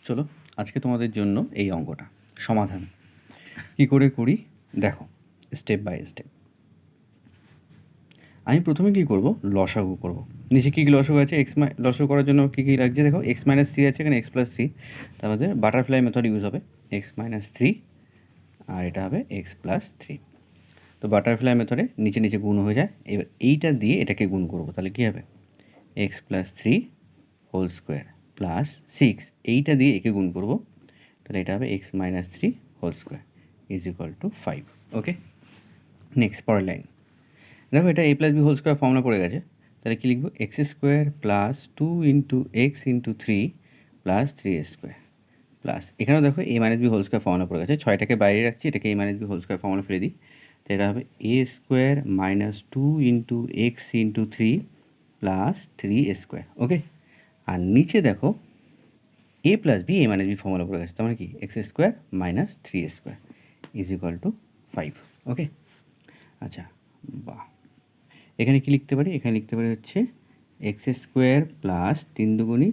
চলো আজকে তোমাদের জন্য এই অঙ্কটা সমাধান কী করে করি দেখো স্টেপ বাই স্টেপ। আমি প্রথমে কী করব, লসাগু করব। নিচে কী কী লসাগু আছে, লসাগু করার জন্য কী কী লাগছে দেখো, এক্স মাইনাস থ্রি আছে, এখানে এক্স প্লাস থ্রি, তারপরে বাটারফ্লাই মেথড ইউজ হবে, এক্স মাইনাস থ্রি আর এটা হবে এক্স প্লাস থ্রি। তো বাটারফ্লাই মেথডে নিচে নিচে গুণ হয়ে যায়, এবার এইটা দিয়ে এটাকে গুণ করব, তাহলে কী হবে x plus three whole square plus six, এইটা দিয়ে একে গুণ করব, তাহলে এটা হবে x minus three whole square is equal to five. Okay, next পরের লাইন দেখো, এটা a plus b whole square formula পড়ে গেছে, তাহলে কী লিখবো, x square plus two into x into three plus three square plus, এখানেও দেখো a minus b whole square formula পড়ে গেছে, ছয়টাকে বাইরে রাখছি, এটাকে a minus b whole square formula ফেলে দিই, তো এটা হবে a square minus two into x into three plus three square. Okay, আর নিচে দেখো a plus b a minus b formula পড়ে গেছে, তার মানে কি x square minus three square is equal to five. Okay, আচ্ছা বাহ, এখানে কি লিখতে পারি, এখানে লিখতে পারি হচ্ছে এক্স স্কোয়ার প্লাস তিন দুগুণি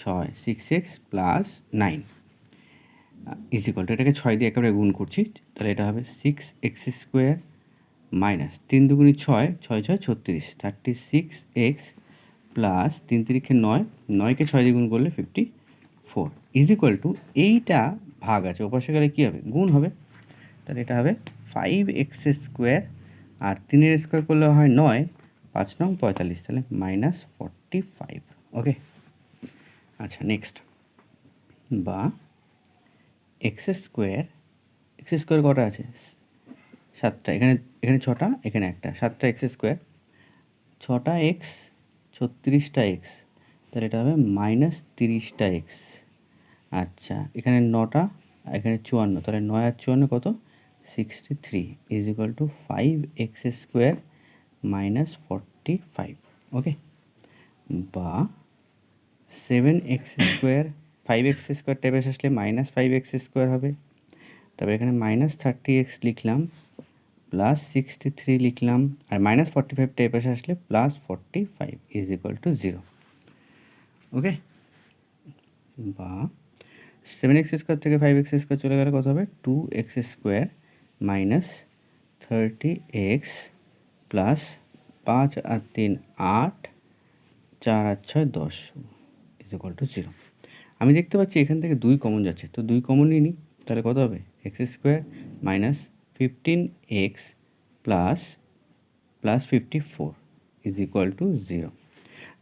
ছয় six x plus nine is equal two, এটাকে ছয় দিয়ে একেবারে গুণ করছি, তাহলে এটা হবে সিক্স এক্স স্কোয়ার মাইনাস তিন দুগুণি ছয়, ছয় ছয় ছত্রিশ, 36x প্লাস তিন তিরিখে নয়, নয়কে ছয় দিয়ে গুণ করলে 54 ইজ ইকুয়াল টু, এইটা ভাগ আছে ওপাশে গেলে কী হবে, গুণ হবে, তাহলে এটা হবে 5x স্কোয়ার আর তিনের স্কোয়ার করলে হয় নয়, 5 নং 45, তাহলে মাইনাস 45। ওকে, আচ্ছা নেক্সট, বা এক্স স্কোয়ার কটা আছে, সাতটা, এখানে এখানে ছটা, এখানে একটা, সাতটা এক্স স্কোয়ার, ছটা এক্স ছত্রিশটা এক্স, তাহলে এটা হবে মাইনাস তিরিশটা এক্স। আচ্ছা এখানে নটা, এখানে চুয়ান্ন, তাহলে নয় আর চুয়ান্ন কত, 63 is equal two 5x square minus 45। ওকে, বা 7x স্কোয়ার, 5x স্কোয়ার টাইপে আসলে মাইনাস 5x স্কোয়ার হবে, তারপরে এখানে মাইনাস 30x লিখলাম প্লাস 63 লিখলাম, আর মাইনাস 45 টাইপে আসলে প্লাস 45 ইজ ইকুয়াল টু 0। ওকে, বা 7x স্কোয়ার থেকে 5x স্কোয়ার চলে গেলে কত হবে, 2x square minus 30x plus 5 আর 3 8, 4 আর 6 10 ইজ ইকুয়াল টু 0। আমি দেখতে পাচ্ছি এখান থেকে 2 কমন যাচ্ছে, তো 2 কমন নিয়ে নিই, তাহলে কত হবে x square minus 15x plus 54 is equal to 0।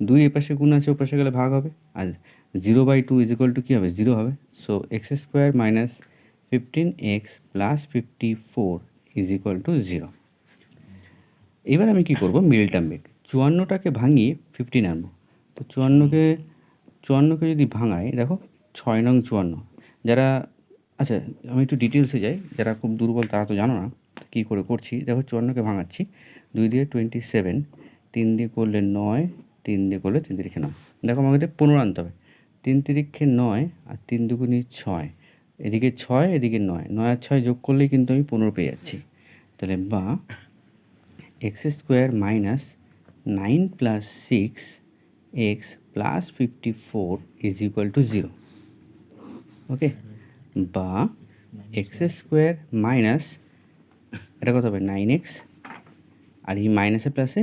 2 এপাশে গুণ আছে, ওপাশে গেলে ভাগ হবে, আর 0/2 ইজ ইকুয়াল টু কী হবে, 0 হবে, so x square minus 15x plus 54 is equal to 0। এবার আমি কী করবো, মিল টার্ম বের, 54টাকে ভাঙিয়ে 15 আনবো, তো চুয়ান্নকে যদি ভাঙাই, দেখো 6 নং 54, যারা, আচ্ছা আমি একটু ডিটেলসে যাই, যারা খুব দুর্বল তারা তো জানো না কী করে করছি, দেখো 54কে ভাঙাচ্ছি, 2 দিয়ে 27, 3 দিয়ে করলে 9, 3 দিয়ে করলে 3 তিরিখে 9, দেখো আমাকে 15 আনতে হবে, 3 তিরিখে 9 আর 3 দুগুণি 6, এদিকে 6 এদিকে 9, 9 আর 6 যোগ করলেই কিন্তু আমি 15 পেয়ে যাচ্ছি, তাহলে বা x square minus 9 plus 6x plus 54 is equal to 0। ওকে, বা এক্স স্কোয়ার মাইনাস, এটা কত হবে 9x, আর এই মাইনাসে প্লাসে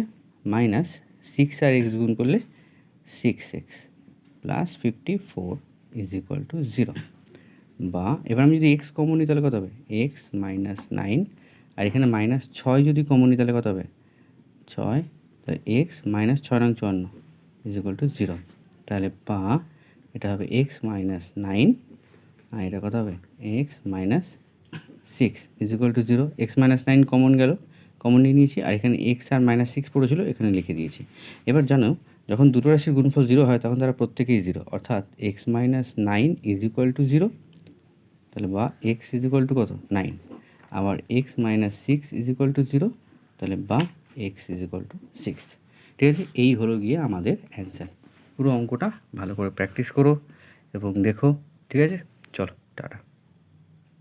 মাইনাস 6 আর এক্স গুণ করলে 6x plus 54 is equal to 0। বা এবার আমি যদি এক্স কমন নিই তাহলে কত হবে, এক্স মাইনাস 9, আর এখানে মাইনাস 6 যদি কমন নিই তাহলে কত হবে 6, তাহলে এক্স মাইনাস 6 নং 54 ইজ ইকুয়াল টু 0, তাহলে বা এটা হবে এক্স মাইনাস 9 আর এটা কত হবে x minus 6 is equal to 0। X minus 9 common গেল, কমন নিয়ে নিয়েছি, আর এখানে এক্স আর মাইনাস 6 পড়েছিল, এখানে লিখে দিয়েছি। এবার জানো যখন দুটো রাশির গুণফল 0 হয় তখন তারা প্রত্যেকেই 0, অর্থাৎ x minus 9 is equal to 0, তাহলে বা এক্স ইজ ইকুয়াল টু কত 9, আবার x minus 6 is equal to 0, তাহলে বা এক্স ইজ ইকুয়াল টু 6। ঠিক আছে, এই হলো গিয়ে আমাদের অ্যান্সার। পুরো অঙ্কটা ভালো করে প্র্যাকটিস করো এবং দেখো, ঠিক আছে, চলো টাটা।